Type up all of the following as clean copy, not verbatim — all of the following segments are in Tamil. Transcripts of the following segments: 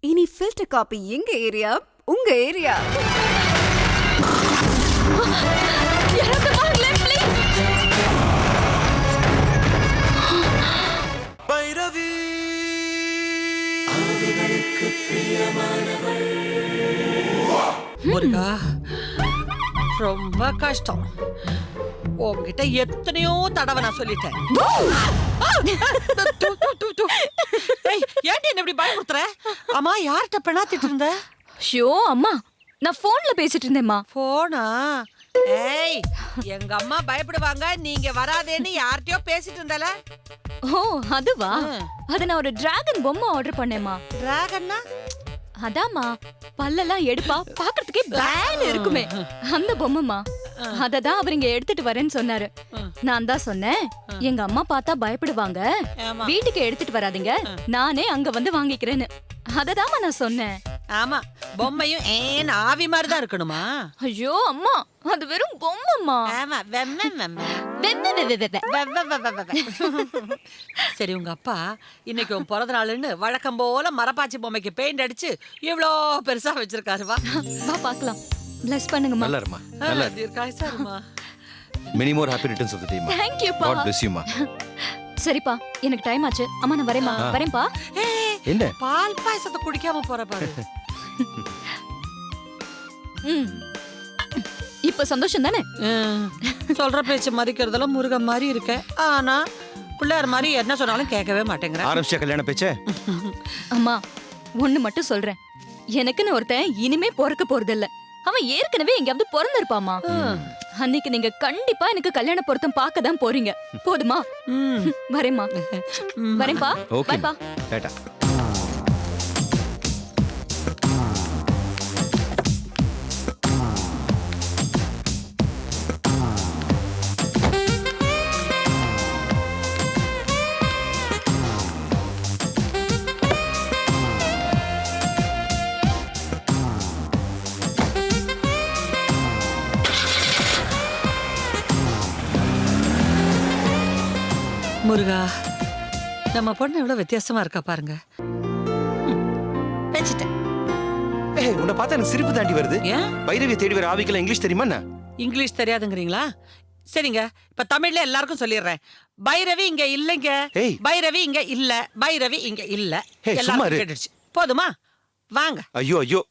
இனி ஃபில்டர் காபி எங்க ஏரியா, உங்க ஏரியா. பைரவி முருகா, ரொம்ப கஷ்டம். உன்கிட்ட எத்தனையோ தடவை நான் சொல்லிட்டேன். ஏன்டி என்ன இப்படி பயமுறுத்துற? அம்மா யார்கிட்ட பெண்ணாத்திட்டு இருந்த? ஷோ அம்மா, நான் போன்ல பேசிட்டு இருந்தேம்மா. போனா? ஏய், எங்க அம்மா பயப்படுவாங்க நீங்க வராதேன்னு யார்கிட்டயோ பேசிட்டு இருந்தால. ஓ அதுவா? அத நான் ஒரு டிராகன் பொம்மை ஆர்டர் பண்ணேம்மா. டிராகன்னா? அதாம்மா, பல்லெல்லாம் எடுப்பா, பாக்குறதுக்கே பேன் இருக்குமே, அந்த பொம்மைமா. அததான் அவர் இங்க எடுத்துட்டு வரேன்னு சொன்னாரு. நான் தான் சொன்னேன், எங்க அம்மா பார்த்தா பயப்படுவாங்க, வீட்டுக்கு எடுத்துட்டு வராதீங்க, நானே அங்க வந்து வாங்கிக்கிறேன்னு. அததாம்மா நான் சொன்னேன். ஆமா, பொம்மையும் ஏன் ஆவி மாதிரி தான் இருக்கணுமா? ஐயோ அம்மா, அது வெறும் பொம்மைமா. ஆமா, சரி, உங்க அப்பா இன்னைக்கு உன் பிறந்த நாளுன்னு வழக்கம் போல மரப்பாச்சி பொம்மைக்கு பெயிண்ட் அடிச்சு இவ்ளோ பெருசா வச்சிருக்காரு. வா வா பாக்கலாம். பிளஸ் பண்ணுங்கம்மா. நல்லா இருமா, நல்லா இருக்காய்சாருமா. many more happy returns of the day ma. Thank you pa. God bless you ma. சரிப்பா, எனக்கு டைம் ஆச்சு. அம்மா நான் வரேன்மா. வரேன்ப்பா. என்ன பால் பாயசத்தை குடிக்காம போற பாரு. இப்ப சந்தோஷம் தானே? சொல்ற பேச்சு மதிக்கிறதெல்லாம் முருகன் மாதிரி இருக்க, ஆனா பிள்ளையார் மாதிரி என்ன சொன்னாலும் கேட்கவே மாட்டேங்கிற. ஆரம்பிச்ச கல்யாண பேச்சே. அம்மா ஒண்ணு மட்டும் சொல்றேன், எனக்குன்னு ஒருத்தன் இனிமே பிறக்க போறதில்ல. அவன் ஏற்கனவே எங்கேயாவது பிறந்திருப்பாமா. அன்னைக்கு நீங்க கண்டிப்பா எனக்கு கல்யாண பொருத்தம் பார்க்க தான் போறீங்க. போதுமா? வரேம்மா. வரேன்பா. பாய்பா. டாடா. முருகா, நம்ம பொண்ணு எவ்வளவு வித்தியாசமா இருக்கா பாருங்க. பேசிட்டேன். ஏய், உன்னை பார்த்தா எனக்கு சிரிப்பு தாண்டி வருது. ஏன்? பைரவியை தேடி வர ஆவிக்கெல்லாம் இங்கிலீஷ் தெரியுமா என்ன? இங்கிலீஷ் தெரியாதுங்கிறீங்களா? சரிங்க, இப்ப தமிழ்ல எல்லாருக்கும் சொல்லிடுறேன். பைரவி இங்க இல்லைங்க. பைரவி இங்க இல்ல, பைரவி இங்க இல்ல. எல்லாரும் கேட்டுடுச்சு. போதுமா? வாங்க. ஐயோ ஐயோ.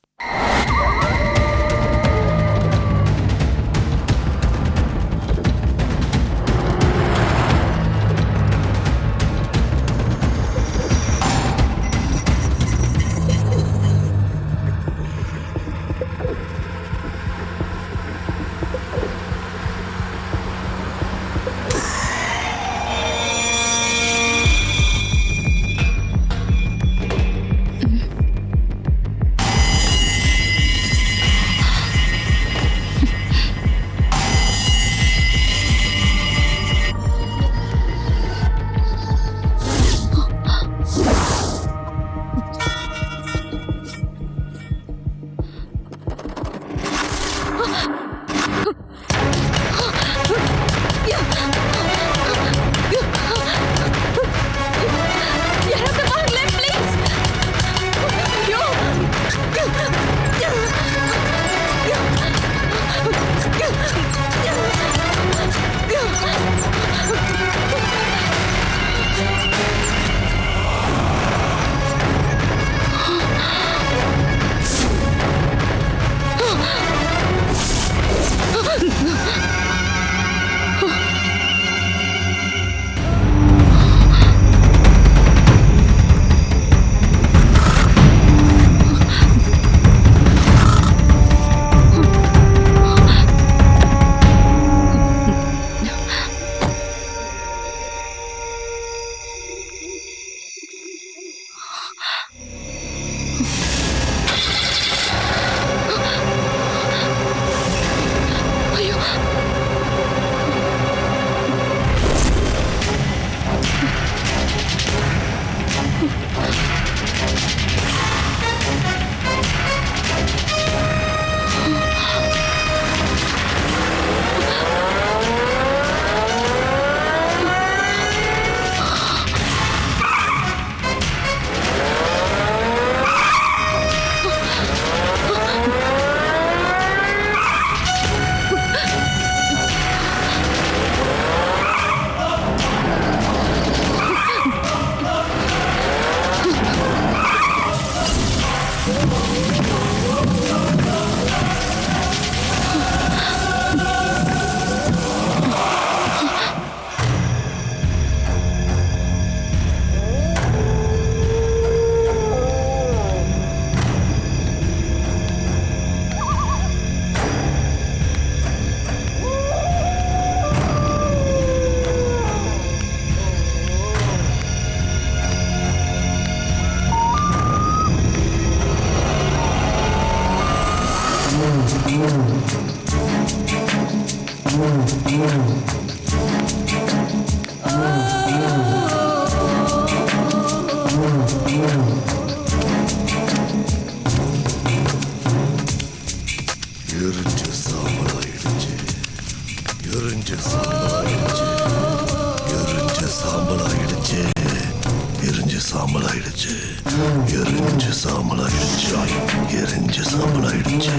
எரிஞ்சு சாம்பலாயிடுச்சு, எரிஞ்சு சாம்பலாயிடுச்சு, எரிஞ்சு சாம்பலாயிடுச்சு, எரிஞ்சு சாம்பலாயிடுச்சு, எரிஞ்சு சாம்பலாயிடுச்சு, எரிஞ்சு சாம்பலாயிடுச்சு,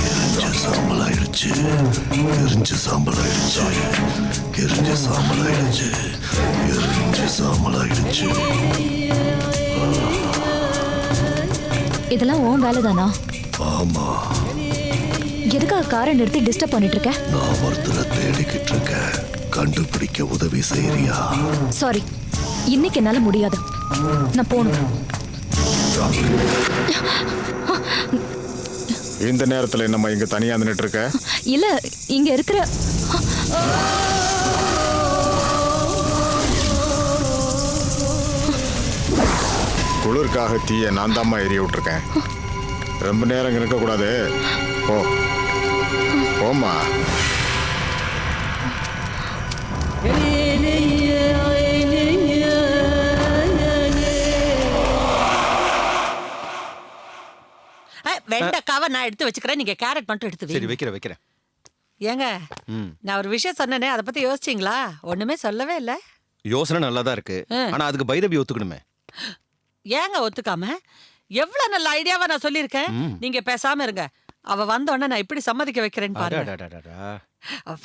எரிஞ்சு சாம்பலாயிடுச்சு, எரிஞ்சு சாம்பலாயிடுச்சு, எரிஞ்சு சாம்பலாயிடுச்சு, எரிஞ்சு சாம்பலாயிடுச்சு. இதெல்லாம் உன் வேலைதானா? ஆமா, எதுக்காக காரை நிறுத்தி டிஸ்டர்ப் பண்ணிட்டு இருக்க? நான் ஒருத்தரை தேடிக்கிட்டு இருக்கேன், கண்டுபிடிக்க உதவி செய்யறியா? சாரி, இன்னைக்கு என்னால முடியாது. நான் போகணும். இந்த நேரத்துல நம்ம இங்க தனியா நின்னுட்டு இருக்க? இல்ல, இங்க இருக்கிற குளிர்காக தீய நான் தாம்மா எரிய விட்டுருக்கேன். ரொம்ப நேரம் இங்க இருக்க கூடாது. போ போம்மா. வெண்டைக்காவை நான் எடுத்து வச்சுக்கிறேன், நீங்க கேரட் மட்டும் எடுத்து சரி வைங்க. வைக்கிறேன். ஏங்க, நான் ஒரு விஷயம் சொன்னேனே, அதை பத்தி யோசிச்சீங்களா? ஒண்ணுமே சொல்லவே இல்ல. யோசனை நல்லா தான் இருக்கு, ஆனா அதுக்கு பைரவி ஒத்துக்கணுமே. ஏங்க ஒத்துக்காம? எவ்வளவு நல்ல ஐடியாவா நான் சொல்லியிருக்கேன். நீங்க பேசாம இருங்க. அவ வந்த உடனே நான் இப்படி சம்மதிக்க வைக்கிறேன்னு பாருங்க. அடடடடடா.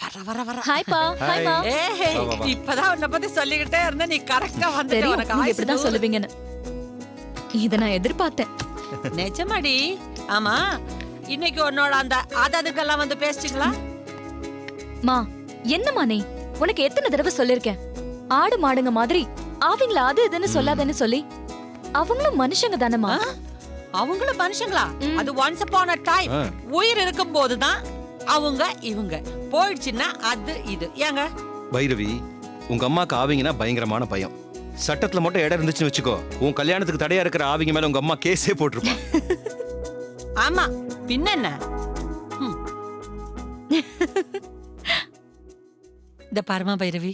வர வர வர. ஹாய்ப்பா. ஹாய்மா. ஏய், இப்பதான் உன்னை பத்தி சொல்லிக்கிட்டே இருந்தேன், நீ கரெக்டா வந்துட்ட. தெரியும், உனக்கு நீங்க ஆயுசு இப்படிதான் சொல்லுவீங்கன்னு. இத நான் எதிர்பார்த்தேன். நிஜமாடி? ஆமா, இன்னைக்கு உன்னோட அந்த ஆதாதுக்கெல்லாம் வந்து பேசிட்டீங்களா? மா, என்னம்மா நீ? உனக்கு எத்தனை தடவை சொல்லிருக்கேன், ஆடு மாடுங்க மாதிரி ஆவிங்கள அது இதுன்னு சொல்லாதேன்னு சொல்லி. அவங்களும் மனுஷங்க தானேமா? அவங்களும் மனுஷங்களா? அது ஒன்ஸ் அப்பான் அ டைம். உயிர் இருக்கும் போதுதான் அவங்க இவங்க, போயிடுச்சுன்னா அது இது. ஏங்க பைரவி, உங்க அம்மாக்கு ஆவிங்கன்னா பயங்கரமான பயம். சட்டத்துல மட்டும் இடம் இருந்துச்சுன்னு வச்சுக்கோ, உன் கல்யாணத்துக்கு தடையா இருக்கிற ஆவிங்க மேல உங்க அம்மா கேஸே போட்டிருப்பா. ஆமா, பின்ன என்ன? இந்த பரமா பைரவி,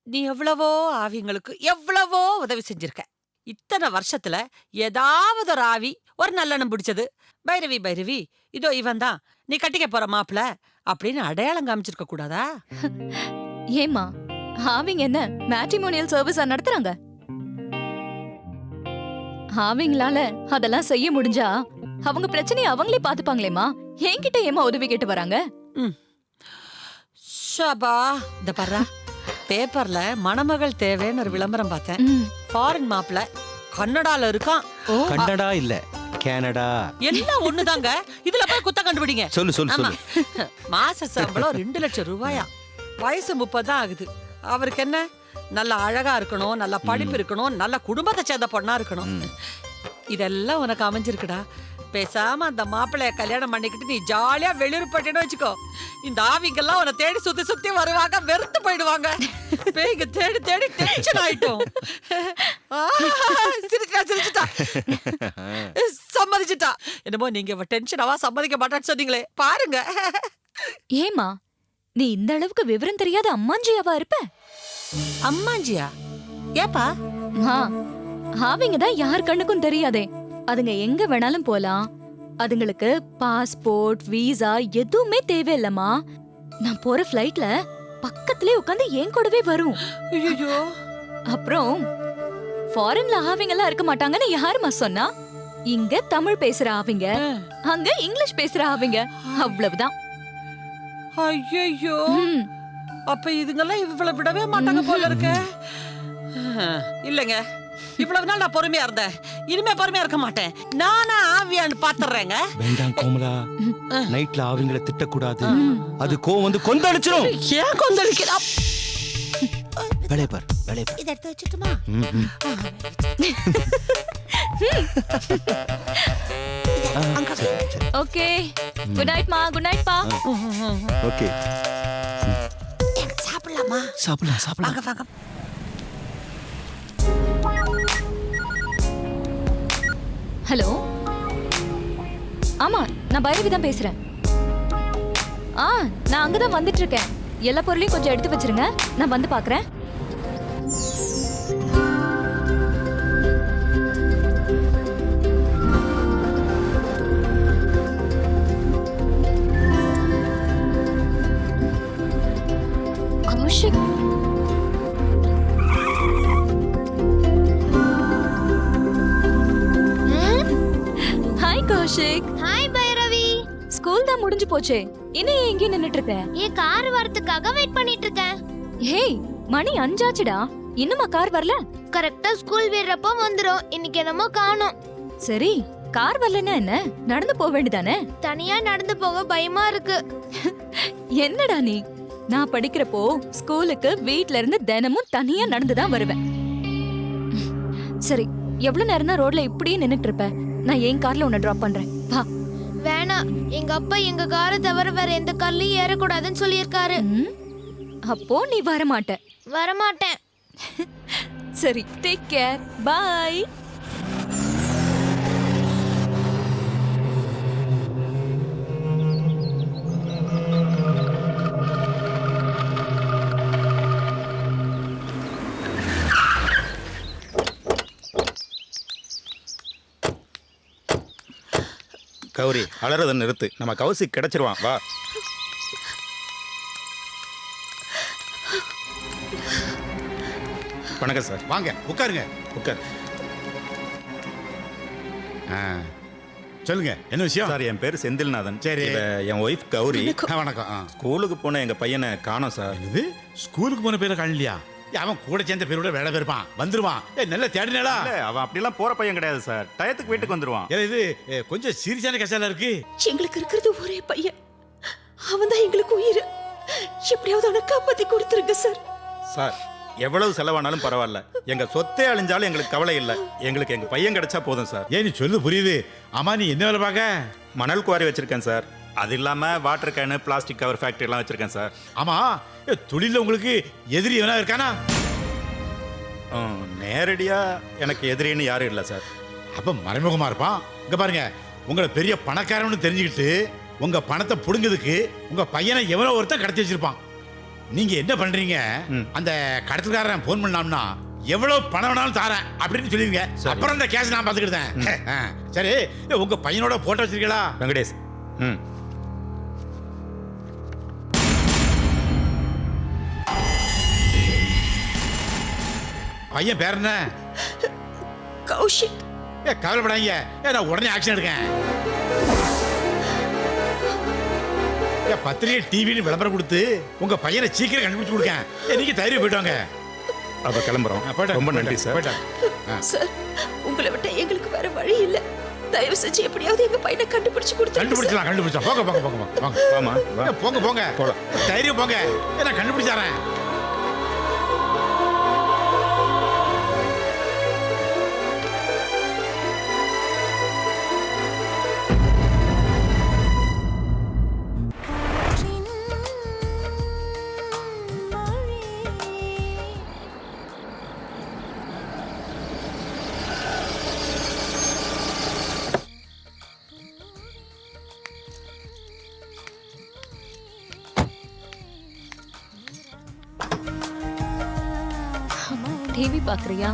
நீ எவ்வளவோ ஆவிங்களுக்கு எவ்வளவோ உதவி செஞ்சிருக்க. இத்தனை வருஷத்துல ஏதாவது ஒரு ஆவி ஒரு நல்லெண்ணம் பிடிச்சது, பைரவி பைரவி இதோ இவன் தான் நீ கட்டிக்க போற மாப்பிள அப்படின்னு அடையாளம் காமிச்சிருக்க கூடாதா? ஏமா, ஆவிங்க என்ன மேட்ரிமோனியல் சர்வீஸா நடத்துறாங்க? ஆவிங்களால அதெல்லாம் செய்ய முடிஞ்சா அவங்க பிரச்சனையை அவங்களே பாத்துப்பாங்களேமா. என்கிட்ட ஏமா உதவி கேட்டு வராங்க? ஷபா, இந்த பர்றா, பேப்பர்ல மணமகள் தேவைன்னு ஒரு விளம்பரம் பார்த்தேன். ஃபாரின் மாப்பிள கன்னடால இருக்கான். கன்னடா இல்ல, கனடா. எல்லாம் ஒண்ணுதாங்க. இதுல போய் குத்த கண்டுபிடிங்க. சொல்லு சொல்லு சொல்லு. மாச சம்பளம் 2 லட்சம் ரூபாயா. வயசு 30 தான் ஆகுது. அவருக்கு என்ன, நல்ல அழகா இருக்கணும், நல்ல படிப்பு இருக்கணும், நல்ல குடும்பத்தை சேர்ந்த பொண்ணா இருக்கணும். இதெல்லாம் உனக்கு அமைஞ்சிருக்குடா. பேசாம அந்த மாப்பிள்ளைய கல்யாணம் பண்ணிக்கிட்டு நீ ஜாலியா வெளியூர் போயிட்டேன்னு வச்சுக்கோ. இந்த ஆவிங்கெல்லாம் உன்னை தேடி சுத்தி சுத்தி வருவாங்க, வெறுத்து போயிடுவாங்க. பேய்ங்க தேடி தேடி டென்ஷன் ஆயிட்டோம். சிரிச்சுட்டா சம்மதிச்சுட்டா. என்னமோ நீங்க டென்ஷன் ஆவா சம்மதிக்க மாட்டான்னு சொன்னீங்களே, பாருங்க. ஏமா, நீ இந்த அளவுக்கு விவரம் தெரியாத அம்மாஞ்சியாவா இருப்ப? அம்மாஞ்சியா? ஏப்பா? ஆவிங்க தான் யார் கண்ணுக்கும் தெரியாதே. அதுங்க எங்க வேணாலும் போலாம். அதுங்களுக்கு பாஸ்போர்ட், வீசா எதுவுமே தேவையில்லமா. நான் போற ஃப்ளைட்ல பக்கத்திலே உட்காந்து என் கூடவே வரும். ஐயோ. அப்புறம் ஃபாரின்ல ஆவிங்கெல்லாம் இருக்க மாட்டாங்கன்னு யாருமா சொன்னா? இங்க தமிழ் பேசுற ஆவிங்க, அங்க இங்கிலீஷ் பேசுற ஆவிங்க, அவ்வளவுதான். ஐயோ, அப்ப இதுங்கெல்லாம் இவ்வளவு விடவே மாட்டாங்க போல இருக்கு. இல்லங்க, இவ்வளவு நாள் நான் பொறுமையா இருந்தேன், இனிமே பொறுமையா இருக்க மாட்டேன். நானா ஆவியான்னு பாத்துறேங்க. வேண்டாம் கோமலா, நைட்ல ஆவிங்களை திட்டக்கூடாது. அது கோவம் வந்து கொந்தளிச்சிரும். ஏன் கொந்தளிக்கிறா? வேலைய பார், வேலைய பார். இத எடுத்து வச்சிட்டுமா? ஓகே, குட் நைட் மா. குட் நைட் பா. ஓகே, சாப்பிடலாமா? சாப்பிடலாம் சாப்பிடலாம். வாங்க வாங்க. ஹலோ, ஆமா, நான் பைரவி தான் பேசுறேன். நான் அங்கதான் வந்துட்டு இருக்கேன். எல்லா பொருளையும் கொஞ்சம் எடுத்து வச்சிருங்க, நான் வந்து பாக்குறேன். Kaushik, hi Kaushik. Hi Bhairavi. School தான் முடிஞ்சு போச்சே, இன்னும் ஏன் இங்கே நின்னுட்டு இருக்க? என் கார் வரதுக்காக வெயிட் பண்ணிட்டு இருக்கேன். ஹேய், மணி 5 ஆச்சுடா, இன்னுமா கார் வரல? கரெக்டா ஸ்கூல் விடுறப்ப வந்துரும். இன்னைக்கு என்னமோ காணோம். சரி, கார் வரலன்னா என்ன, நடந்து போக வேண்டியதானே? தனியா நடந்து போக பயமா இருக்கு. என்னடா நீ, நான் படிக்கிறப்போ ஸ்கூலுக்கு வீட்ல இருந்து தினமும் தனியா நடந்து தான் வருவேன். சரி, எவ்வளவு நேரம் தான் ரோட்ல இப்படியே நின்னுட்டு இருப்ப? நான் என் கார்ல உன்னை டிராப் பண்றேன், வா. வேணாம், எங்க அப்பா எங்க காரை தவிர வேற எந்த கார்லயும் ஏறக்கூடாதுன்னு சொல்லியிருக்காரு. அப்போ நீ வர மாட்ட? வரமாட்டேன். சரி, டேக் கேர், பை. கௌரி, அலறதை நிறுத்து. நம்ம கௌசிக் கிடைச்சிருவான், வா. வணக்கம் சார். வாங்க உட்காருங்க. உட்கார். சொல்லுங்க, என்ன விஷயம்? சார், என் பேர் செந்தில்நாதன். சரி. இவ என் ஒய்ஃப் கௌரி. வணக்கம். ஸ்கூலுக்கு போன எங்க பையனை காணோம் சார். இது ஸ்கூலுக்கு போன பேரை காணலையா? அவன் கூட சேர்ந்த பேரோட வேலை பேருப்பான், வந்துருவான். நல்ல தேடினடா. இல்ல, அவன் அப்படிலாம் போற பையன் கிடையாது சார். டயத்துக்கு வீட்டுக்கு வந்துருவான். இது கொஞ்சம் சீரியஸான கசாலா இருக்கு. எங்களுக்கு இருக்கிறது ஒரே பையன், அவன் தான் எங்களுக்கு உயிர். எப்படியாவது அவனை காப்பாத்தி கொடுத்துருங்க சார். சார், எவ்வளவு செலவானாலும் பரவாயில்ல, எங்க சொத்தே அழிஞ்சாலும் எங்களுக்கு கவலை இல்லை. எங்களுக்கு எங்க பையன் கிடைச்சா போதும் சார். ஏன் நீ சொல்லு புரியுது. ஆமா, நீ என்ன வேலை பார்க்க? மணல் குவாரி வச்சிருக்கேன் சார். அது இல்லாம water can, plastic cover factory எல்லாம் வச்சிருக்கேன் சார். ஆமா, தொழில உங்களுக்கு எதிரி எவனா இருக்கானா? நேரடியா எனக்கு எதிரின்னு யாரும் இல்லை சார். அப்ப மறைமுகமா இருப்பான். இங்க பாருங்க, உங்களை பெரிய பணக்காரன்னு தெரிஞ்சுக்கிட்டு உங்க பணத்தை புடுங்கிறதுக்கு உங்க பையனை எவனோ ஒருத்தன் கடத்தி வச்சிருப்பான். நீங்க என்ன பண்றீங்க? அந்த கடத்தல்காரன் போன் பண்ணாம்னா எவ்வளவு பணம் வேணாலும் தாரேன் அப்படின்னு சொல்லிருங்க. அப்புறம் இந்த கேஸ் நான் பாத்துக்கிட்டேன். சரி, உங்க பையனோட போட்டோ வச்சிருக்கீங்களா? வெங்கடேஷ். பையன் பேர் என்ன? கௌஷிக். கவலைப்படாதீங்க, நான் உடனே ஆக்ஷன் எடுக்கேன். பத்திரிகை டிவின்னு விளம்பரம் கொடுத்து உங்க பையனை சீக்கிரம் கண்டுபிடிச்சு கொடுக்கேன். நீங்க தைரியம் போயிட்டு வாங்க. அப்ப கிளம்புறோம். ரொம்ப நன்றி சார். சார், உங்களை விட்ட எங்களுக்கு வேற வழி இல்ல. தயவு செஞ்சு எப்படியாவது எங்க பையனை கண்டுபிடிச்சு கொடுத்துருங்க. கண்டுபிடிச்சலாம். போங்க போங்க போங்க போங்க. வாமா, வா. போங்க போங்க. தைரியம் போங்க, நான் கண்டுபிடிச்சாரேன். டிவி பாக்குறியா?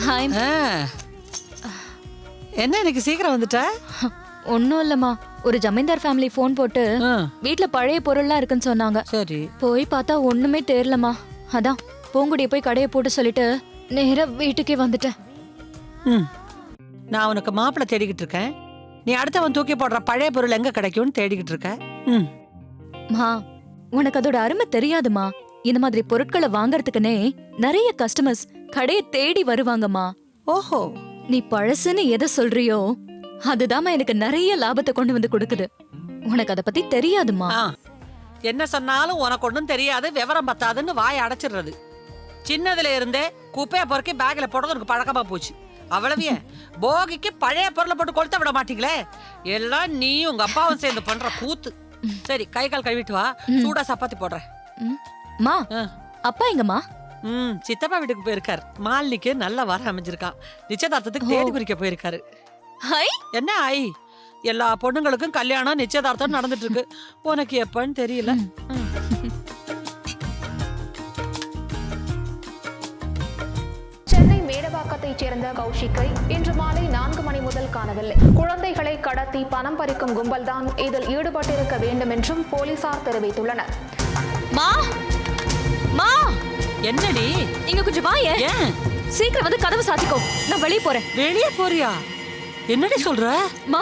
ஹாய். என்ன இன்னைக்கு சீக்கிரம் வந்துட்ட? ஒன்னும் இல்லம்மா, ஒரு ஜமீன்தார் ஃபேமிலி ஃபோன் போட்டு வீட்ல பழைய பொருள்லாம் இருக்குன்னு சொன்னாங்க. சரி. போய் பார்த்தா ஒண்ணுமே தெரியலம்மா. அதான் பூங்குடியை போய் கடையை போட்டு சொல்லிட்டு நேரா வீட்டுக்கே வந்துட்டேன். நான் உனக்கு மாப்பிள்ளை தேடிக்கிட்டு இருக்கேன். நீ அடுத்தவன் தூக்கி போடுற பழைய பொருள் எங்க கிடைக்கும்னு தேடிக்கிட்டு இருக்க. மா, உனக்கு அதோட அருமை தெரியாதுமா. இந்த மாதிரி பொருட்களை வாங்கறதுக்குனே நிறைய கஸ்டமர்ஸ் கடையை தேடி வருவாங்கம்மா. ஓஹோ, நீ பழசுன்னு எதை சொல்றியோ அதுதாம்மா எனக்கு நிறைய லாபத்தை கொண்டு வந்து கொடுக்குது. உனக்கு அதை பத்தி தெரியாதுமா. என்ன சொன்னாலும் உனக்கு ஒண்ணும் தெரியாது, விவரம் பத்தாதுன்னு வாயை அடைச்சிடுறது. சின்னதுல இருந்தே குப்பையை பொறுக்கி பேக்ல போடுறது உனக்கு பழக்கமா போச்சு. அவ்வளவே போகிக்கு பழைய பொருளை போட்டு கொளுத்த விட மாட்டீங்களே. எல்லாம் நீ உங்க அப்பாவும் சேர்ந்து பண்ற கூத்து. சரி, கை கால் கழுவிட்டு வா, சூடா சப்பாத்தி போடுறேன். மா, அப்பா எங்கம்மா? சித்தப்பா வீட்டுக்கு போயிருக்காரு. மாலினிக்கு நல்ல வர அமைஞ்சிருக்கான். நிச்சயதார்த்தத்துக்கு தேடி குறிக்க போயிருக்காரு. ஹை, என்ன ஐ? எல்லா பொண்ணுங்களுக்கும் கல்யாணம் நிச்சயதார்த்தம் நடந்துட்டு இருக்கு. உனக்கு எப்பன்னு தெரியல. சென்னை மேடவாக்கத்தைச் சேர்ந்த கௌஷிக்கை இன்று மாலை 4 மணி முதல் காணவில்லை. குழந்தைகளை கடத்தி பணம் பறிக்கும் கும்பல்தான் இதில் ஈடுபட்டிருக்க வேண்டும் என்றும் போலீசார் தெரிவித்துள்ளனர். மா மா என்னடி? இங்க கொஞ்சம் வாயே. ஏன்? சீக்கிரம் வந்து கதவு சாத்திக்கோ, நான் வெளியே போறேன். வெளியே போறியா? என்னடி சொல்ற? மா,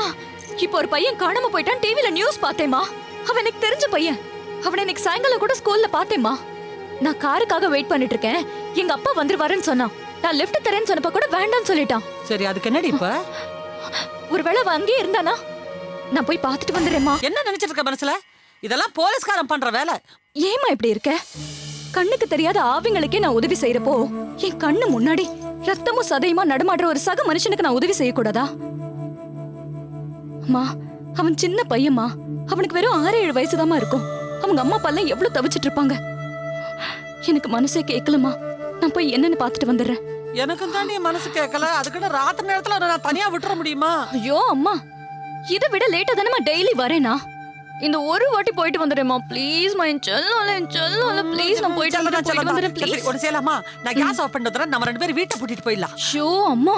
இப்போ ஒரு பையன் காணாம போயிட்டான். டிவில நியூஸ் பார்த்தேம்மா. அவன் எனக்கு தெரிஞ்ச பையன். அவனை இன்னைக்கு சாயங்காலம் கூட ஸ்கூல்ல பார்த்தேம்மா. நான் காருக்காக வெயிட் பண்ணிட்டு இருக்கேன். எங்க அப்பா வந்துருவாருன்னு சொன்னான். நான் லிஃப்ட் தரேன்னு சொன்னப்ப கூட வேண்டாம்னு சொல்லிட்டான். சரி, அதுக்கு என்னடி இப்ப? ஒருவேளை அவன் அங்கேயே இருந்தானா? நான் போய் பார்த்துட்டு வந்துடுறேம்மா. என்ன நினைச்சிட்டு இருக்க மனசுல? இதெல்லாம் போலீஸ்காரன் பண்ற வேலை. ஏமா இப்படி இருக்க? கண்ணுக்கு தெரியாத ஆவிங்களுக்கே நான் உதவி செய்யறப்போ என் கண்ணு முன்னாடி ரத்தமும் சதையுமா நடமாடுற ஒரு சக மனுஷனுக்கு நான் உதவி செய்யக்கூடாதா? அம்மா, அவன் சின்ன பையன்மா. அவனுக்கு வெறும் 6-7 வயசுதாம்மா இருக்கும். அவங்க அம்மா அப்பா எல்லாம் எவ்வளவு தவிச்சிட்டு இருப்பாங்க. எனக்கு மனசே கேட்கலமா. நான் போய் என்னன்னு பார்த்துட்டு வந்துடுறேன். எனக்கும் தான் நீ மனசு கேட்கல. அதுக்குன்னு ராத்திரி நேரத்துல நான் தனியா விட்டுற முடியுமா? ஐயோ அம்மா, இதை விட லேட்டா தானே டெய்லி வரேனா? இந்த ஒரு வாட்டி போயிட்டு வந்துடுறேம்மா ப்ளீஸ். என் செல்லம் ப்ளீஸ். நான் போயிட்டு வந்துடுறேன் ப்ளீஸ். ஒரு சேலாமா, நான் கேஸ் ஆஃப் பண்ணிட்டு வந்துறேன். நம்ம 2 பேரும் வீட்டை பூட்டிட்டு போயிடலாம். ஷோ அம்மா,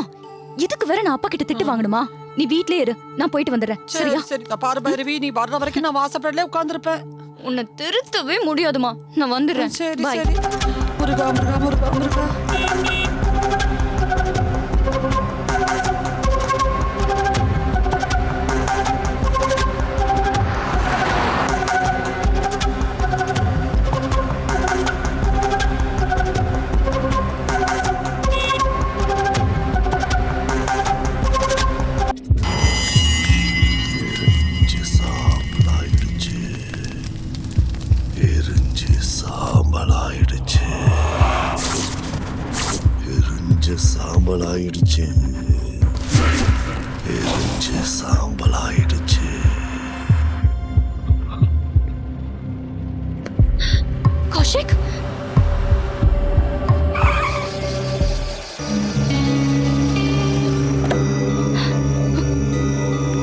இதுக்கு வேற நான் அப்பா கிட்ட திட்டு வாங்கணுமா? நீ வீட்லயே இரு, நான் போயிட்டு வந்துடுறேன். சரியா? சரி, பாரு பைரவி, நீ வர்ற வரைக்கும் நான் வாசப்படலே உட்கார்ந்திருப்பேன். உன்னை திருத்தவே முடியாதுமா. நான் வந்துடுறேன். சரி Bye. சரி. முருகா முருகா முருகா முருகா. எரிஞ்சு சாம்பலாயிடுச்சு. எரிஞ்சு சாம்பலாயிடுச்சு. எரிஞ்சு சாம்பலாயிடுச்சு. கௌஷிக்,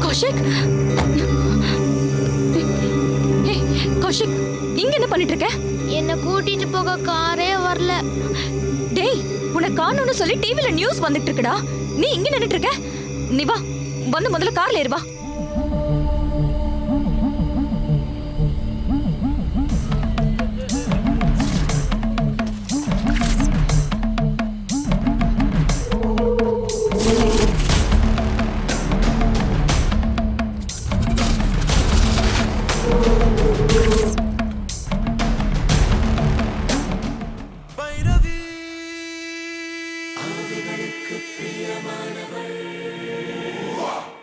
கௌஷிக், கௌஷிக், இங்க என்ன பண்ணிட்டு இருக்க? என்ன கூட்டிட்டு போக காரே வரல. டேய், உன்னை காணோம்னு சொல்லி டிவில நியூஸ் வந்துட்டு இருக்குடா. நீ இங்க நின்னுட்டு இருக்க? நீ வா, வந்து முதல்ல கார்ல ஏறு. வா. ஆவிகளுக்கு பிரியமானவர்